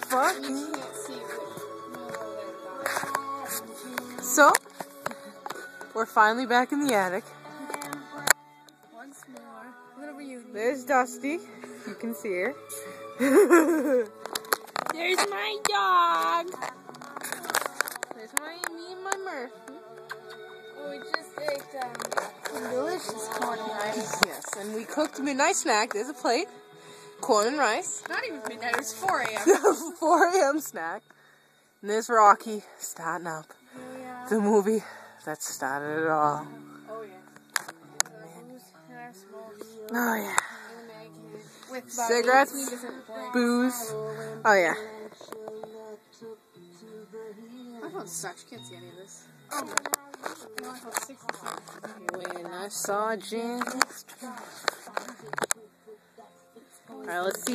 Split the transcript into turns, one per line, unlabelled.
fuck?
You can't see it.
So, we're finally back in the attic.
Once more. What are you?
There's Dusty. You can see her.
There's my dog. There's me and my Murphy. We just ate some delicious corn and rice.
Yes, and we cooked midnight snack. There's a plate. Corn and rice.
Not even midnight, it was 4 a.m.
4 a.m. snack. And there's Rocky starting up.
Yeah.
The movie that started it all.
Oh, yeah.
Oh, yeah.
With
Cigarettes, booze. Oh, yeah.
My phone sucks. You can't see any of this. Oh, my phone's 60.
When I saw Jim. Alright, let's see.